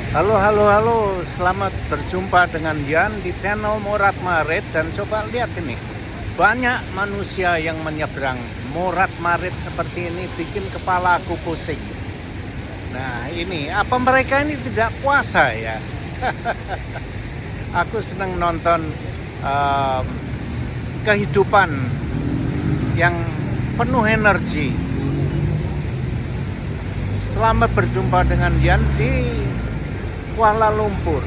Halo, selamat berjumpa dengan Yan di channel Morat Marit. Dan coba lihat ini, banyak manusia yang menyeberang. Morat Marit seperti ini bikin kepala aku pusing. Nah ini, apa mereka ini tidak puasa ya? Aku senang nonton um, kehidupan yang penuh energi. Selamat berjumpa dengan Yan di Kuala Lumpur,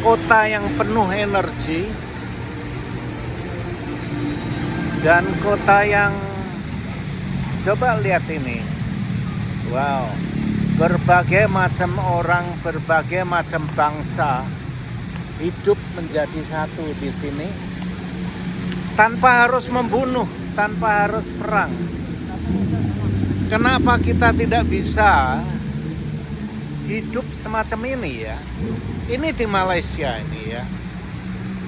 kota yang penuh energi dan kota yang, coba lihat ini, wow, berbagai macam orang, berbagai macam bangsa hidup menjadi satu di sini tanpa harus membunuh, tanpa harus perang. Kenapa kita tidak bisa hidup semacam ini ya? Ini di Malaysia ini ya.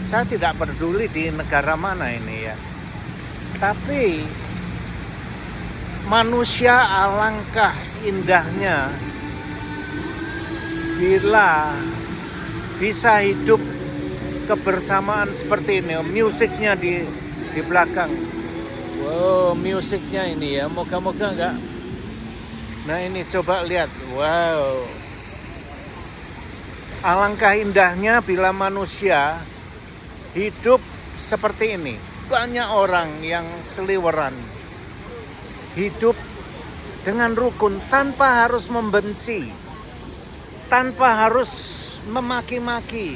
Saya tidak peduli di negara mana ini ya. Tapi manusia alangkah indahnya bila bisa hidup kebersamaan seperti ini. Musiknya di belakang. Wow, musiknya ini ya. Moga-moga enggak. Nah ini coba lihat, wow, alangkah indahnya bila manusia hidup seperti ini. Banyak orang yang seliweran, hidup dengan rukun tanpa harus membenci, tanpa harus memaki-maki,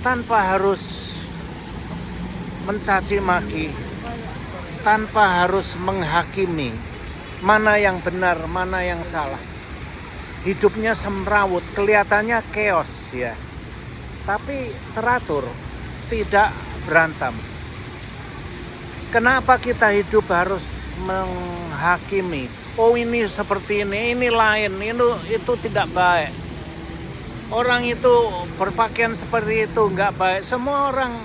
tanpa harus mencaci maki, tanpa harus menghakimi mana yang benar, mana yang salah. Hidupnya semrawut, kelihatannya chaos ya. Tapi teratur, tidak berantem. Kenapa kita hidup harus menghakimi? Oh ini seperti ini lain, itu tidak baik. Orang itu berpakaian seperti itu nggak baik. Semua orang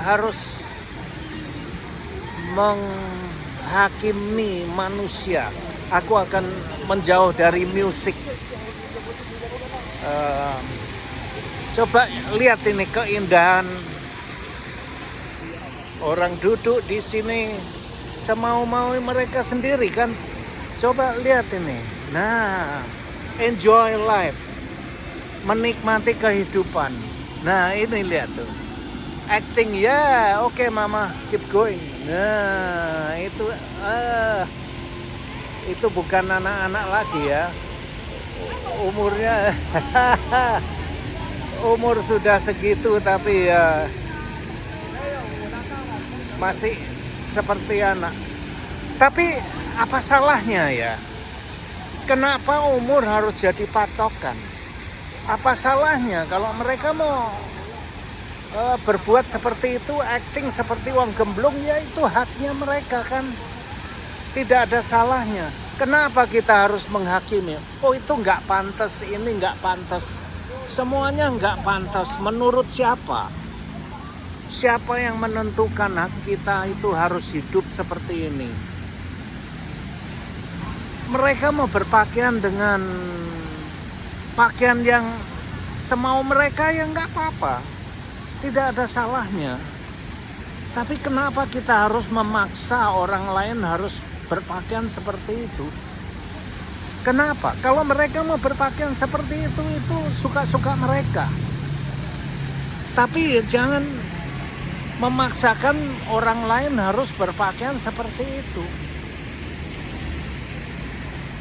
harus menghakimi manusia. Aku akan menjauh dari musik. Coba lihat ini keindahan. Orang duduk di sini semau-mau mereka sendiri kan. Coba lihat ini. Nah, enjoy life. Menikmati kehidupan. Nah, ini lihat tuh. Acting ya, oke mama, keep going. Nah, itu bukan anak-anak lagi ya. Umurnya umur sudah segitu tapi ya masih seperti anak. Tapi apa salahnya ya? Kenapa umur harus jadi patokan? Apa salahnya kalau mereka mau berbuat seperti itu, acting seperti wong gemblung, ya itu haknya mereka kan. Tidak ada salahnya. Kenapa kita harus menghakimi? Oh itu nggak pantas, ini nggak pantas. Semuanya nggak pantas. Menurut siapa? Siapa yang menentukan hak kita itu harus hidup seperti ini? Mereka mau berpakaian dengan pakaian yang semau mereka, ya nggak apa-apa. Tidak ada salahnya. Tapi kenapa kita harus memaksa orang lain harus berpakaian seperti itu? Kenapa? Kalau mereka mau berpakaian seperti itu suka-suka mereka. Tapi jangan memaksakan orang lain harus berpakaian seperti itu.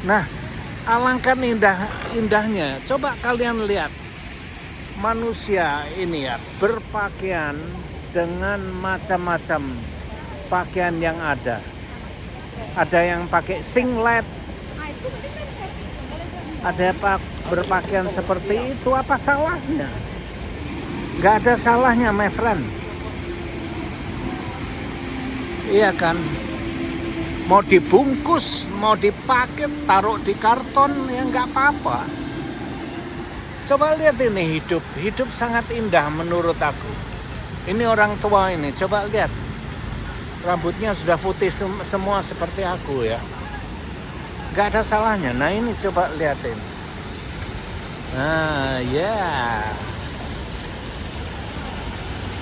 Nah, alangkah indahnya. Coba kalian lihat. Manusia ini ya berpakaian dengan macam-macam pakaian yang ada. Ada yang pakai singlet, ada berpakaian seperti itu. Apa salahnya? Gak ada salahnya, my friend. Iya kan? Mau dibungkus, mau dipakai, taruh di karton, ya nggak apa-apa. Coba lihat ini hidup sangat indah menurut aku. Ini orang tua ini, coba lihat. Rambutnya sudah putih semua seperti aku ya. nggak ada salahnya. Nah ini coba liatin. Nah ya,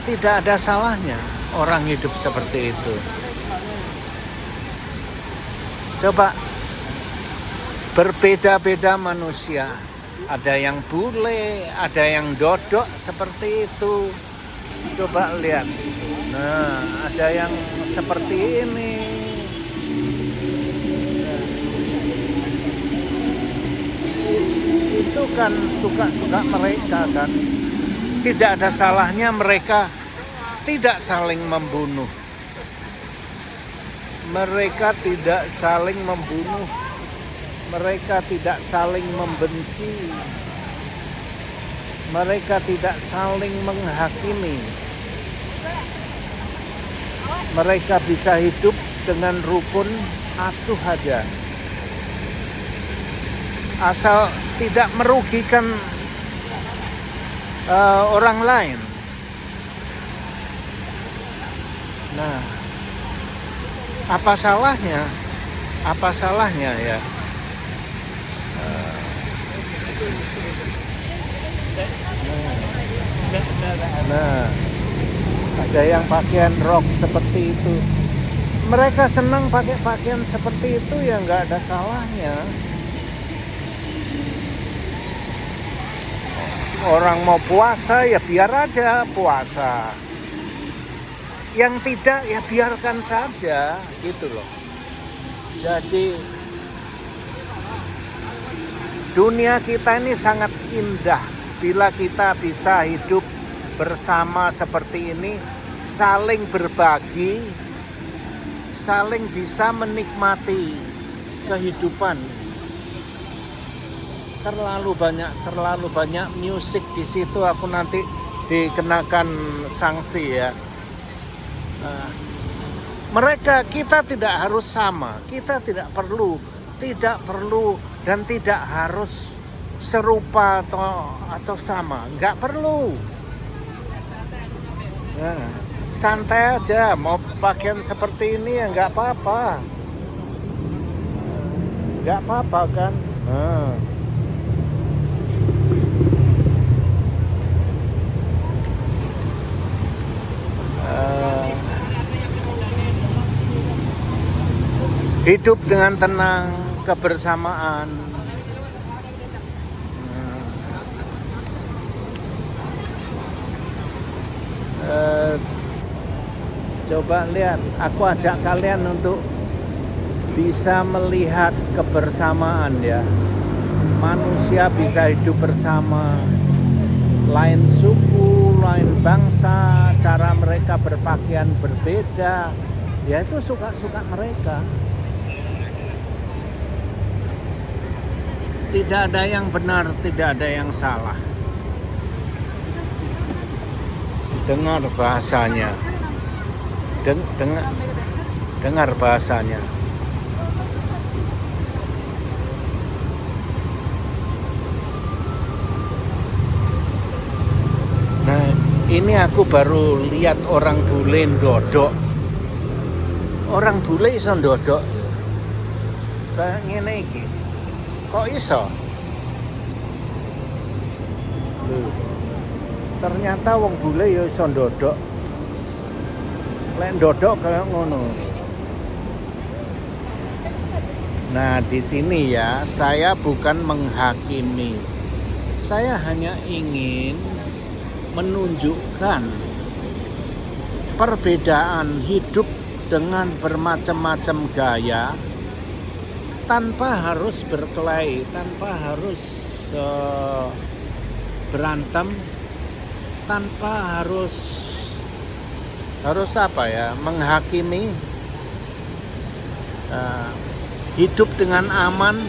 tidak ada salahnya orang hidup seperti itu. Coba, berbeda-beda manusia. Ada yang bule, ada yang dodok seperti itu. Coba lihat. Nah, ada yang seperti ini. Itu kan suka-suka mereka kan. Tidak ada salahnya mereka tidak saling membunuh. Mereka tidak saling membunuh. Mereka tidak saling membenci. Mereka tidak saling menghakimi. Mereka bisa hidup dengan rukun atuh aja. Asal tidak merugikan orang lain. Nah, apa salahnya? Apa salahnya ya? Nah, ada yang pakaian rok seperti itu. Mereka senang pakai pakaian seperti itu ya nggak ada salahnya. Orang mau puasa ya biar aja puasa. Yang tidak ya biarkan saja gitu loh. Jadi dunia kita ini sangat indah bila kita bisa hidup bersama seperti ini, saling berbagi, saling bisa menikmati kehidupan. Terlalu banyak musik di situ, aku nanti dikenakan sanksi ya. Kita tidak harus sama, kita tidak perlu dan tidak harus serupa atau sama, nggak perlu. Nah, santai aja, mau pakaian seperti ini ya nggak apa-apa, kan. Hidup dengan tenang, kebersamaan. Coba lihat, aku ajak kalian untuk bisa melihat kebersamaan ya. Manusia bisa hidup bersama, lain suku, lain bangsa, cara mereka berpakaian berbeda. Ya itu suka-suka mereka. Tidak ada yang benar, tidak ada yang salah. Dengar bahasanya. Dengar bahasanya. Nah, ini aku baru lihat orang bule ndodok. Orang bule iso ndodok. Kayak ngene iki. Kok iso? Ternyata wong bule ya iso ndodok. Lek ndodok kayak ngono. Nah, di sini ya, saya bukan menghakimi. Saya hanya ingin menunjukkan perbedaan hidup dengan bermacam-macam gaya, tanpa harus berkelahi, tanpa harus berantem, tanpa harus apa ya, menghakimi. Hidup dengan aman.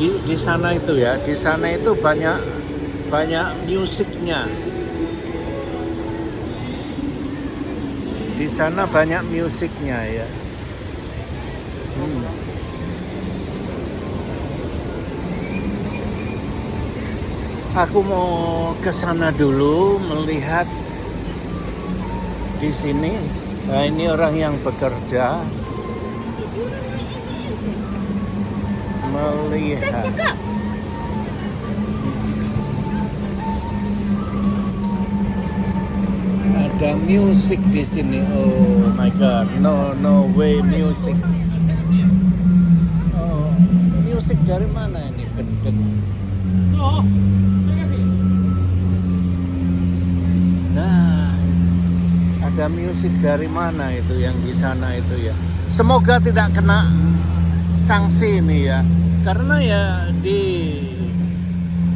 Di sana itu ya, di sana itu banyak musiknya. Di sana banyak musiknya ya. Aku mau ke sana dulu melihat di sini. Nah, ini orang yang bekerja. melihat. Ada musik di sini. Oh my god, no way music. Oh, musik dari mana ini? Gendeng. Nah, ada musik dari mana itu yang di sana itu ya? Semoga tidak kena sanksi ini ya, karena ya di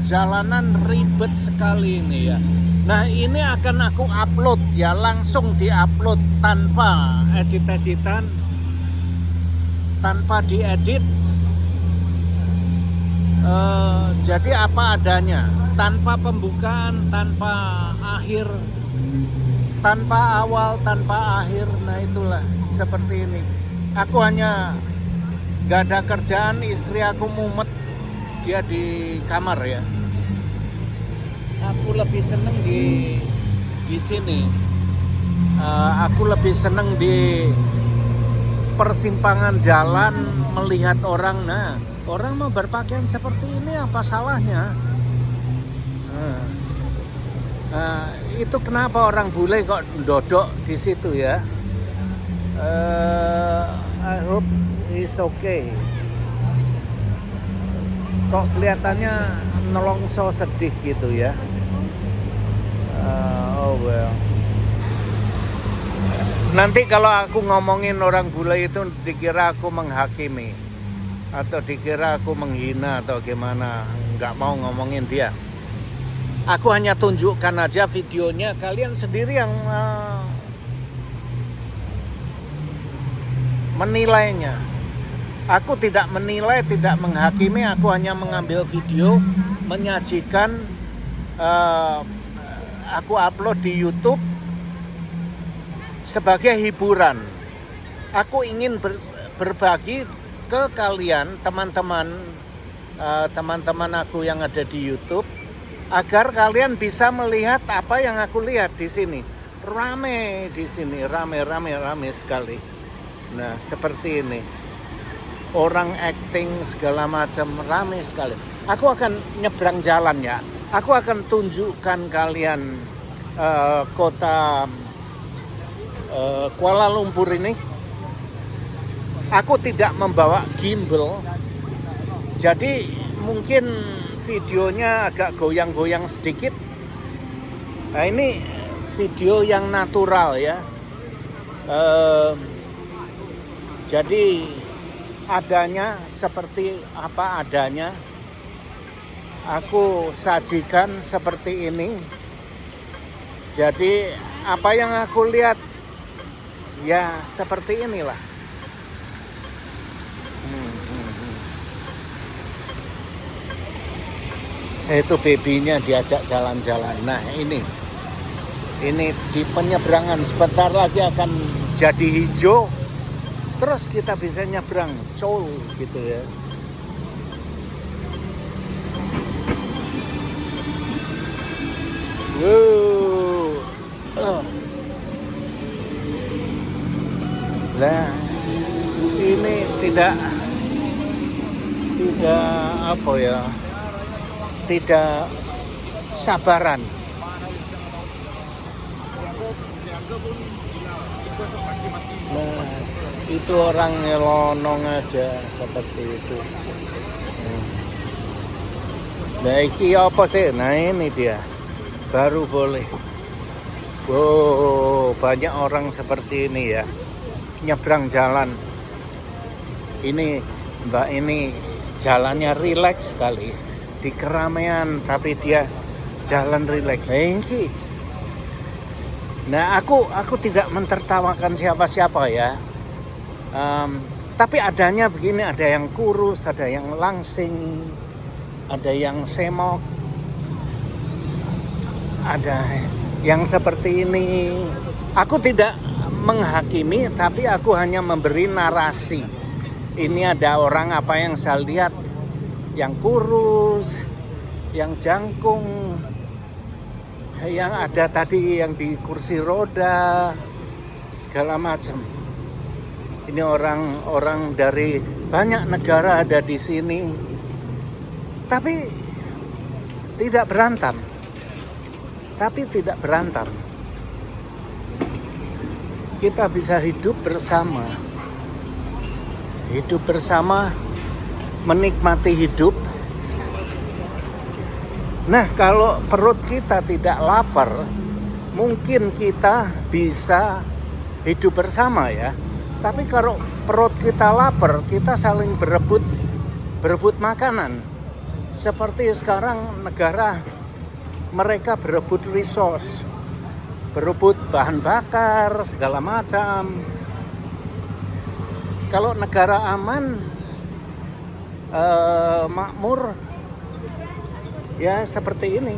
jalanan ribet sekali ini ya. Nah ini akan aku upload ya, langsung diupload tanpa edit-editan, tanpa diedit. Jadi apa adanya, tanpa pembukaan, tanpa akhir, tanpa awal, tanpa akhir. Nah itulah seperti ini. Aku hanya gak ada kerjaan, istri aku mumet, dia di kamar ya. Aku lebih seneng di sini. Aku lebih seneng di persimpangan jalan melihat orang. Nah, orang mau berpakaian seperti ini, apa salahnya? Itu kenapa orang bule kok dodok di situ ya? I hope it's okay. Kok kelihatannya nelongso sedih gitu ya? Oh well. Nanti kalau aku ngomongin orang bule itu dikira aku menghakimi atau dikira aku menghina atau gimana, nggak mau ngomongin dia. Aku hanya tunjukkan aja videonya, kalian sendiri yang menilainya. Aku tidak menilai, tidak menghakimi, aku hanya mengambil video, menyajikan, aku upload di YouTube sebagai hiburan. Aku ingin berbagi ke kalian, teman-teman aku yang ada di YouTube, agar kalian bisa melihat apa yang aku lihat di sini. Rame di sini, rame sekali. Nah, seperti ini. Orang acting segala macam, rame sekali. Aku akan nyebrang jalan ya. Aku akan tunjukkan kalian kota Kuala Lumpur ini. Aku tidak membawa gimbal, jadi mungkin videonya agak goyang-goyang sedikit. Nah, ini video yang natural ya. Jadi adanya seperti apa adanya, aku sajikan seperti ini. Jadi apa yang aku lihat ya seperti inilah. Itu babynya diajak jalan-jalan. Nah ini di penyeberangan sebentar lagi akan jadi hijau. Terus kita bisa nyebrang, col gitu ya. Wow. Nah, ini tidak apa ya? Tidak sabaran. Nah, itu orang nyelonong aja seperti itu. Nah, iki apa sih? Nah, ini dia. Baru boleh. Wow, banyak orang seperti ini ya. Nyebrang jalan. Ini, Mbak ini jalannya rileks sekali. Di keramaian, tapi dia jalan rileks. Nah, aku tidak mentertawakan siapa-siapa ya. Tapi adanya begini, ada yang kurus, ada yang langsing, ada yang semok, ada yang seperti ini. Aku tidak menghakimi, tapi aku hanya memberi narasi. Ini ada orang apa yang saya lihat, yang kurus, yang jangkung, yang ada tadi yang di kursi roda, segala macam. Ini orang-orang dari banyak negara ada di sini. Tapi tidak berantem. Kita bisa hidup bersama. Menikmati hidup. Nah, kalau perut kita tidak lapar, mungkin kita bisa hidup bersama ya. Tapi kalau perut kita lapar, kita saling berebut makanan. Seperti sekarang negara mereka berebut resource, berebut bahan bakar segala macam. Kalau negara aman, makmur, ya seperti ini.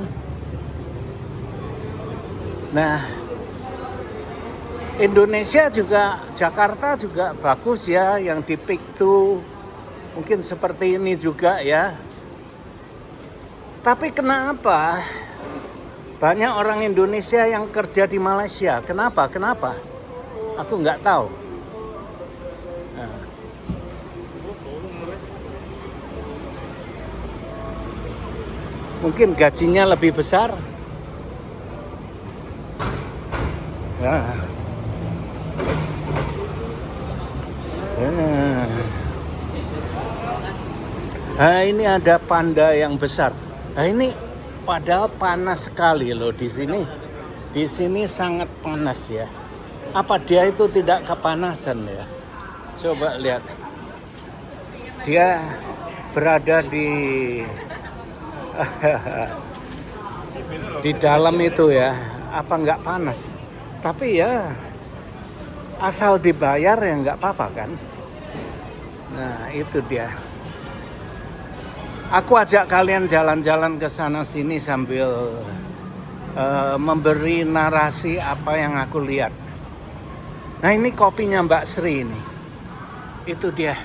Nah, Indonesia juga, Jakarta juga bagus ya, yang di Piktu mungkin seperti ini juga ya. Tapi kenapa banyak orang Indonesia yang kerja di Malaysia? Kenapa? Aku nggak tahu. Nah. Mungkin gajinya lebih besar. Ya. Nah, ini ada panda yang besar. Nah, ini padahal panas sekali loh di sini. Di sini sangat panas ya. Apa dia itu tidak kepanasan ya? Coba lihat. Dia berada di dalam itu ya. Apa nggak panas? Tapi ya asal dibayar ya nggak apa-apa kan. Nah, itu dia. Aku ajak kalian jalan-jalan ke sana sini sambil memberi narasi apa yang aku lihat. Nah, ini kopinya Mbak Sri ini. Itu dia.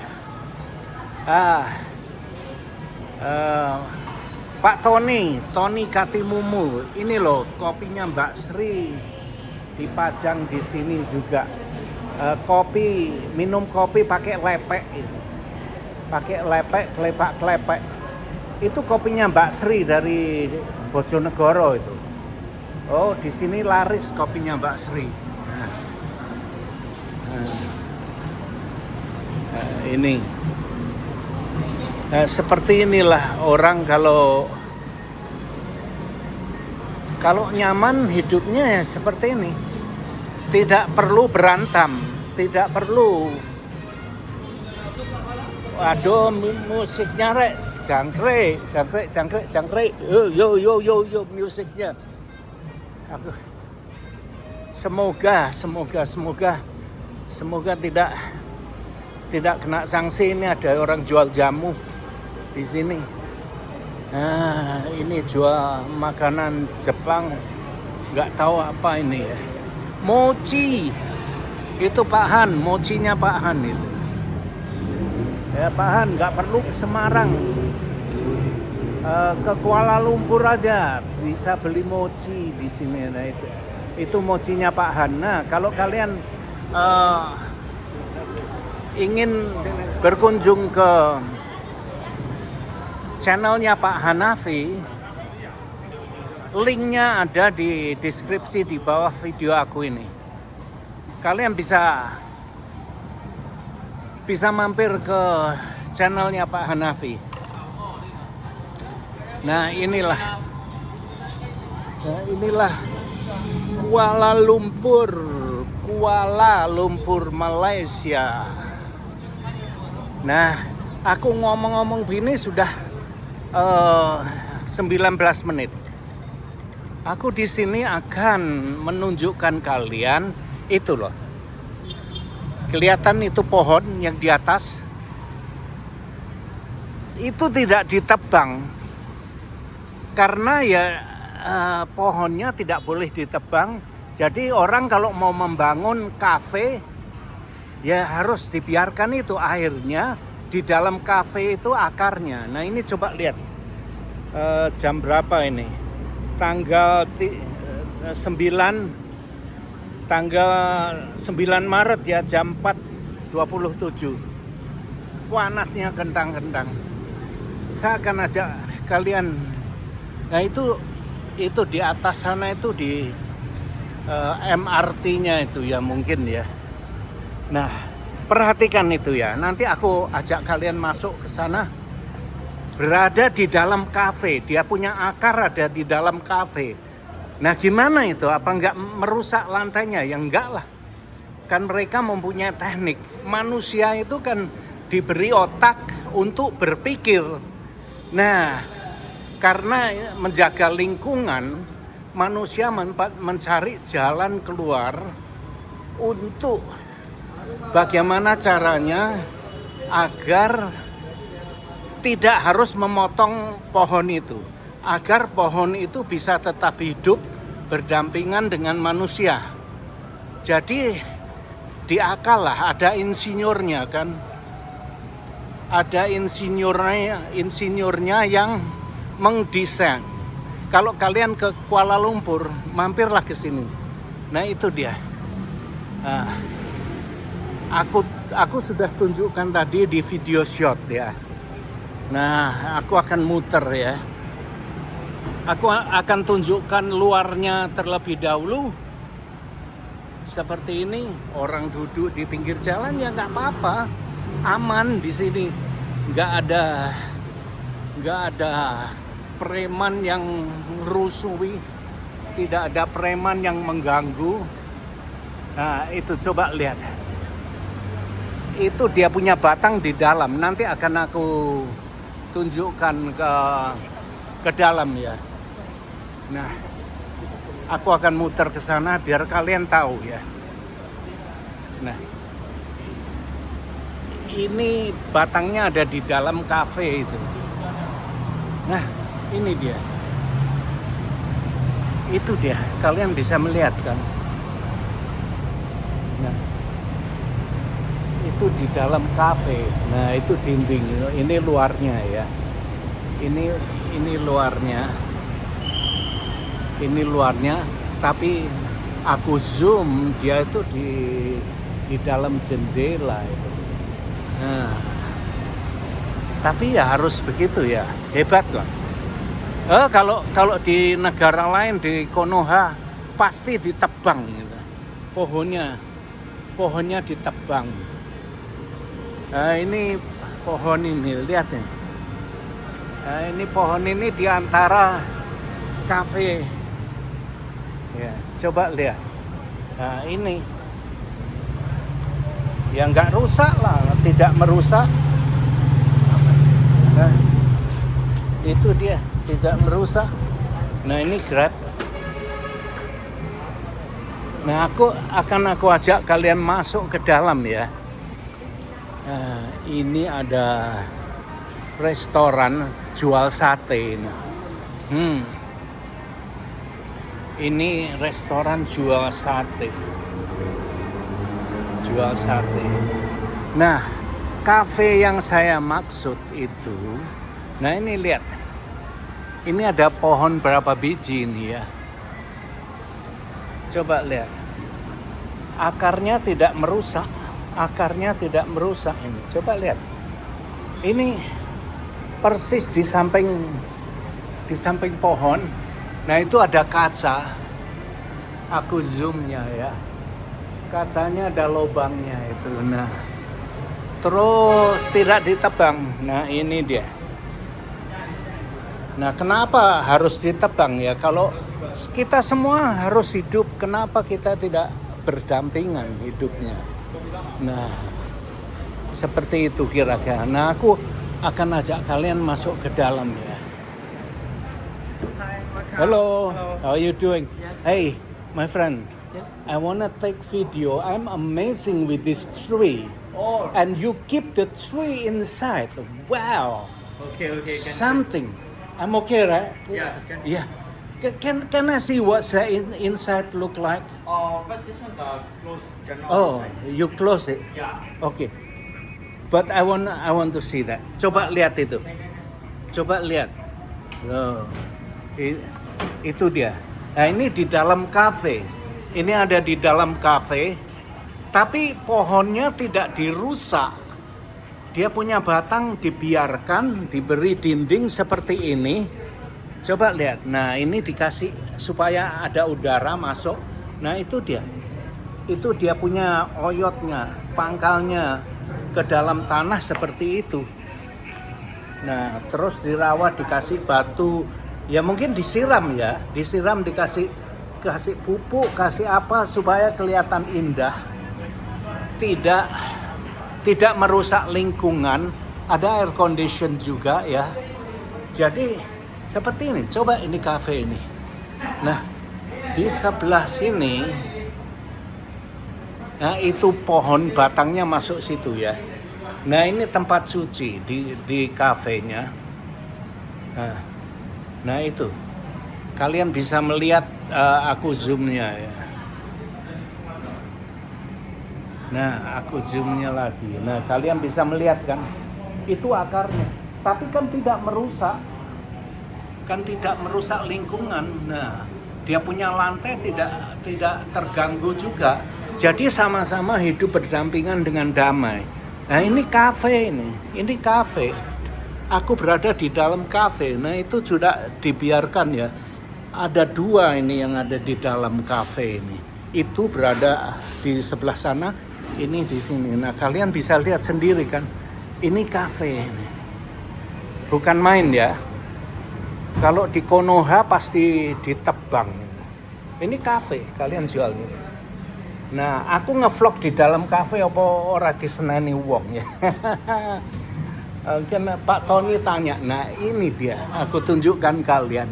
Pak Tony Katimumu. Ini loh kopinya Mbak Sri. Dipajang di sini juga. Minum kopi pakai lepek ini. Pakai lepek, klepek. Itu kopinya Mbak Sri dari Bojonegoro itu. Oh, di sini laris kopinya Mbak Sri. Ini. Seperti inilah orang kalau nyaman hidupnya ya seperti ini. Tidak perlu berantem, tidak perlu. Aduh, musiknya rek. Jangkrik. Yo musiknya. Aku semoga tidak kena sanksi. Ini ada orang jual jamu di sini. Nah, ini jual makanan Jepang. Nggak tahu apa ini ya. Mochi. Itu Pak Han, mochinya Pak Han itu. Ya Pak Han, nggak perlu ke Semarang, ke Kuala Lumpur aja bisa beli mochi di sini. Nah, itu mochinya Pak Han. Nah, kalau kalian ingin berkunjung ke channelnya Pak Hanafi, linknya ada di deskripsi di bawah video aku ini. Kalian bisa mampir ke channelnya Pak Hanafi. Nah, inilah Kuala Lumpur, Malaysia. Nah, aku ngomong-ngomong gini sudah 19 menit. Aku di sini akan menunjukkan kalian itu loh. Kelihatan itu pohon yang di atas. Itu tidak ditebang. Karena ya pohonnya tidak boleh ditebang. Jadi orang kalau mau membangun kafe ya harus dibiarkan itu airnya di dalam kafe itu akarnya. Nah, ini coba lihat jam berapa ini? Tanggal 9 Maret ya, jam 4.20 27. Panasnya kentang-kentang. Saya akan ajak kalian. Nah itu di atas sana itu di MRT-nya itu ya mungkin ya. Nah, perhatikan itu ya. Nanti aku ajak kalian masuk ke sana. Berada di dalam kafe. Dia punya akar ada di dalam kafe. Nah, gimana itu? Apa enggak merusak lantainya? Ya enggak lah. Kan mereka mempunyai teknik. Manusia itu kan diberi otak untuk berpikir. Nah, karena menjaga lingkungan, manusia mencari jalan keluar untuk bagaimana caranya agar tidak harus memotong pohon itu, agar pohon itu bisa tetap hidup berdampingan dengan manusia. Jadi di akal lah, ada insinyurnya kan, ada insinyurnya yang mendesain. Kalau kalian ke Kuala Lumpur, mampirlah ke sini. Nah itu dia. Nah, aku sudah tunjukkan tadi di video shot ya. Nah, aku akan muter ya. Aku akan tunjukkan luarnya terlebih dahulu. Seperti ini, orang duduk di pinggir jalan ya nggak apa-apa, aman di sini. Nggak ada preman yang merusui, tidak ada preman yang mengganggu. Nah, itu coba lihat. Itu dia punya batang di dalam. Nanti akan aku tunjukkan ke dalam ya. Nah, aku akan muter ke sana biar kalian tahu ya. Nah, ini batangnya ada di dalam kafe itu. Nah, ini dia. Itu dia. Kalian bisa melihat kan? Nah, itu di dalam kafe. Nah, itu dinding. Ini luarnya ya. Ini luarnya. Ini luarnya. Tapi aku zoom, dia itu di dalam jendela itu. Nah, tapi ya harus begitu ya. Hebat kok. Kalau di negara lain di Konoha pasti ditebang gitu. Pohonnya ditebang. Nah, ini pohon ini, lihat nih. Nah, ini pohon ini di antara kafe. Ya, coba lihat. Nah, ini. Ya nggak rusak lah, tidak merusak. Nah, itu dia, tidak merusak. Nah, ini Grab. Nah, aku ajak kalian masuk ke dalam ya. Nah, ini ada restoran jual sate ini. Ini restoran jual sate. Jual sate. Nah, kafe yang saya maksud itu, nah ini lihat. Ini ada pohon berapa biji ini ya. Coba lihat. Akarnya tidak merusak. Akarnya tidak merusak ini. Coba lihat. Ini persis di samping pohon. Nah, itu ada kaca. Aku zoomnya ya. Kacanya ada lubangnya itu. Nah, terus tidak ditebang. Nah, ini dia. Nah, kenapa harus ditebang ya? Kalau kita semua harus hidup, kenapa kita tidak berdampingan hidupnya? Nah, seperti itu kira-kira. Nah, aku akan ajak kalian masuk ke dalam ya. Hello, how are you doing? Hey, my friend. Yes. I wanna take video. I'm amazing with this tree. Oh. And you keep the tree inside. Wow. Okay. Something. I'm okay, right? Yeah. Yeah. Can I see what's the inside look like? But this one close. Cannot Oh, inside. you close it. Yeah. Okay. But I want to see that. Coba lihat itu. Coba lihat. Loh. Itu dia. Nah, ini di dalam kafe. Ini ada di dalam kafe. Tapi pohonnya tidak dirusak. Dia punya batang dibiarkan, diberi dinding seperti ini. Coba lihat. Nah, ini dikasih supaya ada udara masuk. Nah, itu dia. Itu dia punya oyotnya, pangkalnya ke dalam tanah seperti itu. Nah, terus dirawat, dikasih batu. Ya mungkin disiram ya. Disiram, dikasih pupuk, kasih apa supaya kelihatan indah. Tidak merusak lingkungan, ada air condition juga ya. Jadi seperti ini, coba ini kafe ini. Nah, di sebelah sini, nah itu pohon batangnya masuk situ ya. Nah ini tempat suci di kafenya. Nah itu, kalian bisa melihat aku zoomnya ya. Nah, aku zoomnya lagi. Nah, kalian bisa melihat kan, itu akarnya. Tapi kan tidak merusak lingkungan. Nah, dia punya lantai tidak terganggu juga. Jadi sama-sama hidup berdampingan dengan damai. Nah, ini kafe ini kafe. Aku berada di dalam kafe. Nah, itu sudah dibiarkan ya. Ada 2 ini yang ada di dalam kafe ini. Itu berada di sebelah sana. Ini di sini. Nah, kalian bisa lihat sendiri kan. Ini kafe ini. Bukan main ya. Kalau di Konoha pasti ditebang. Ini kafe, kalian jual ini. Nah, aku ngevlog di dalam kafe apa ora diseneni wong ya. Kan Pak Tony tanya. Nah, ini dia. Aku tunjukkan kalian.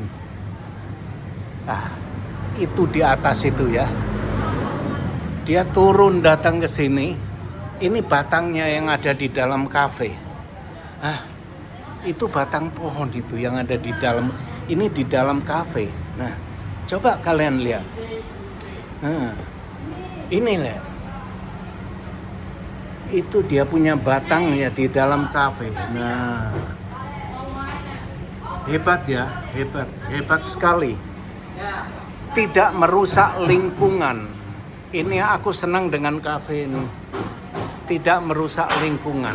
Itu di atas itu ya. Dia turun datang ke sini. Ini batangnya yang ada di dalam kafe. Itu batang pohon itu yang ada di dalam. Ini di dalam kafe. Nah, coba kalian lihat. Nah, ini lihat. Itu dia punya batang ya di dalam kafe. Nah, hebat ya, hebat sekali. Tidak merusak lingkungan. Ini aku senang dengan kafe ini. Tidak merusak lingkungan.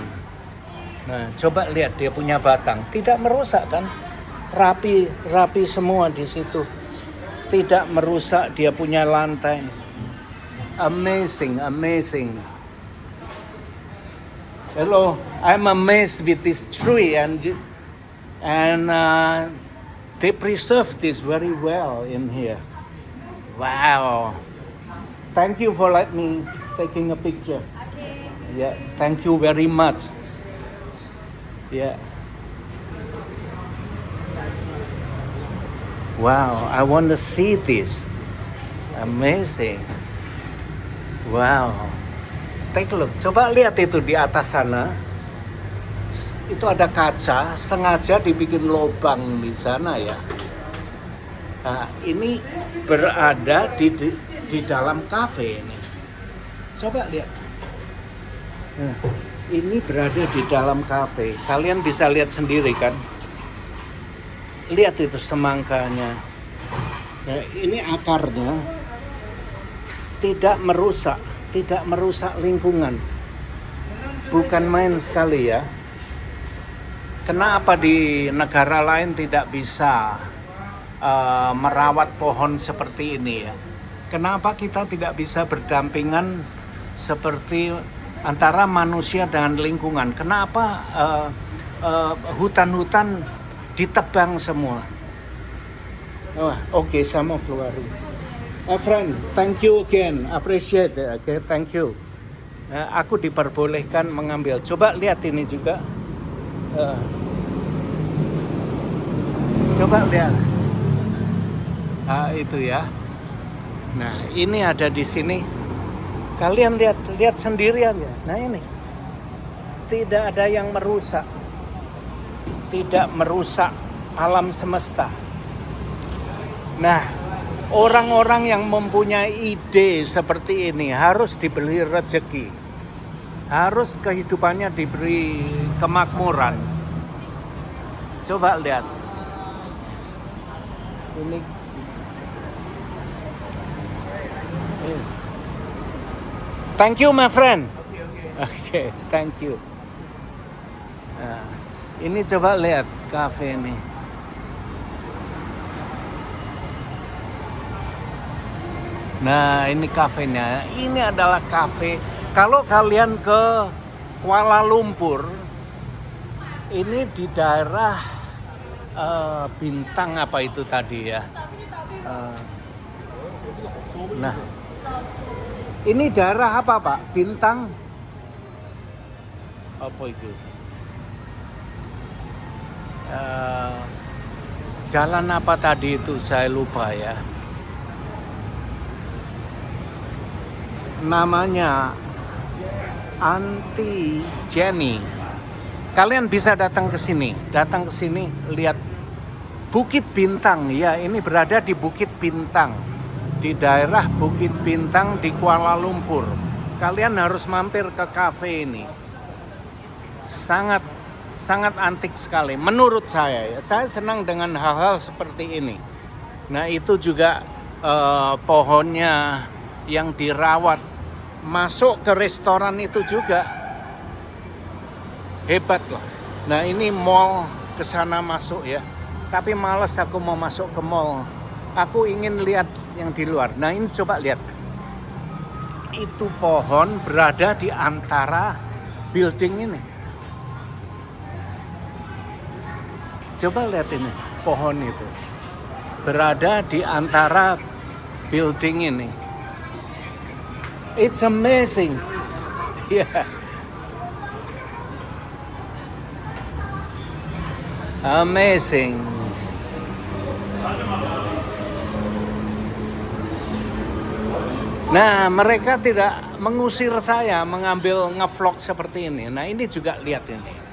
Nah, coba lihat dia punya batang. Tidak merusak kan? Rapi semua di situ. Tidak merusak, dia punya lantai. Amazing. Hello, I'm amazed with this tree and they preserve this very well in here. Wow. Thank you for letting me taking a picture. Okay. Yeah, thank you very much. Yeah. Wow, I want to see this. Amazing. Wow. Take a look. Coba lihat itu di atas sana. Itu ada kaca, sengaja dibikin lubang di sana ya. Nah, ini berada di dalam kafe ini. Coba lihat. Nah, ini berada di dalam kafe. Kalian bisa lihat sendiri kan. Lihat itu semangkanya. Nah, ini akarnya tidak merusak lingkungan. Bukan main sekali ya. Kenapa di negara lain tidak bisa merawat pohon seperti ini ya? Kenapa kita tidak bisa berdampingan seperti antara manusia dengan lingkungan? Kenapa hutan-hutan ditebang semua? Oke, sama keluarin. Friend, thank you again, appreciate it. Okay, thank you. Aku diperbolehkan mengambil. Coba lihat ini juga. Coba lihat. Itu ya. Nah, ini ada di sini. Kalian lihat sendiri aja. Nah, ini. Tidak ada yang merusak. Tidak merusak alam semesta. Nah, orang-orang yang mempunyai ide seperti ini harus diberi rezeki. Harus kehidupannya diberi kemakmuran. Coba lihat. Ini Thank you, my friend. Okay, okay. Oke, thank you. Nah, ini coba lihat kafe ini. Nah, ini kafenya. Ini adalah kafe. Kalau kalian ke Kuala Lumpur, ini di daerah Bintang apa itu tadi ya? Nah, ini daerah apa Pak? Bintang? Apa itu? Jalan apa tadi itu saya lupa ya. Namanya Anti Jenny. Kalian bisa datang ke sini lihat Bukit Bintang. Ya, ini berada di Bukit Bintang, di daerah Bukit Bintang di Kuala Lumpur. Kalian harus mampir ke kafe ini. Sangat antik sekali menurut saya ya. Saya senang dengan hal-hal seperti ini. Nah, itu juga pohonnya yang dirawat. Masuk ke restoran itu juga hebat loh. Nah, ini mall, ke sana masuk ya. Tapi males aku mau masuk ke mall. Aku ingin lihat yang di luar. Nah, ini coba lihat. Itu pohon berada di antara building ini. Coba lihat ini, pohon itu berada di antara building ini. It's amazing. Yeah. Amazing. Nah, mereka tidak mengusir saya mengambil ngevlog seperti ini. Nah, ini juga lihat ini.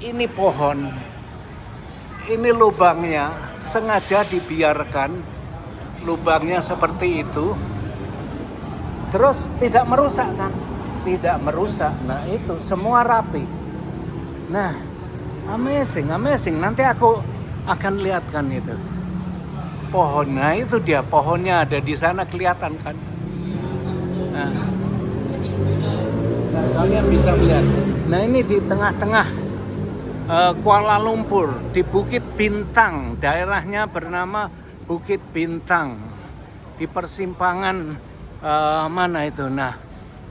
Ini pohon. Ini lubangnya sengaja dibiarkan lubangnya seperti itu. Terus tidak merusak kan? Tidak merusak. Nah, itu semua rapi. Nah, amazing. Nanti aku akan lihatkan itu. Pohon, nah itu dia pohonnya ada di sana kelihatan kan. Nah, kalian bisa melihat. Nah, ini di tengah-tengah Kuala Lumpur di Bukit Bintang, daerahnya bernama Bukit Bintang di persimpangan mana itu. Nah,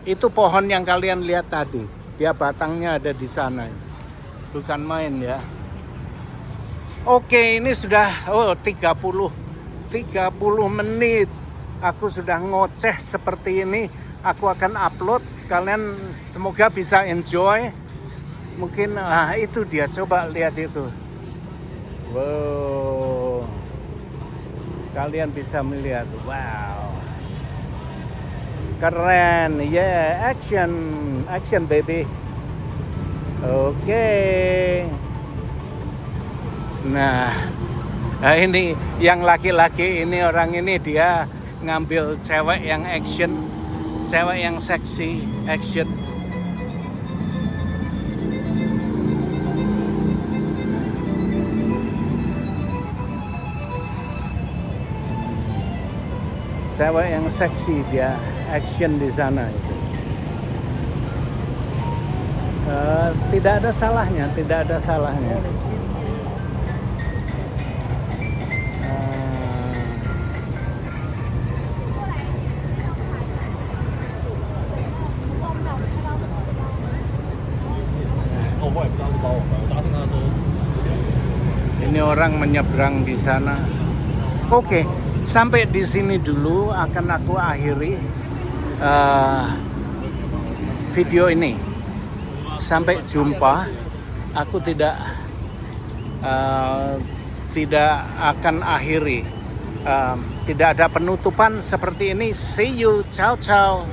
itu pohon yang kalian lihat tadi, dia batangnya ada di sana, bukan main ya. Oke, ini sudah 30 menit aku sudah ngoceh seperti ini. Aku akan upload, kalian semoga bisa enjoy. Mungkin itu dia, coba lihat itu. Wow, kalian bisa melihat. Wow, keren. Yeah, action baby. Oke. Nah, ini yang laki-laki ini, orang ini dia ngambil cewek yang action, cewek yang seksi action. Cewek yang seksi, dia action di sana itu. Tidak ada salahnya. Ini orang menyeberang di sana. Oke, sampai di sini dulu akan aku akhiri video ini. Sampai jumpa. Aku tidak akan akhiri. Tidak ada penutupan seperti ini. See you, ciao.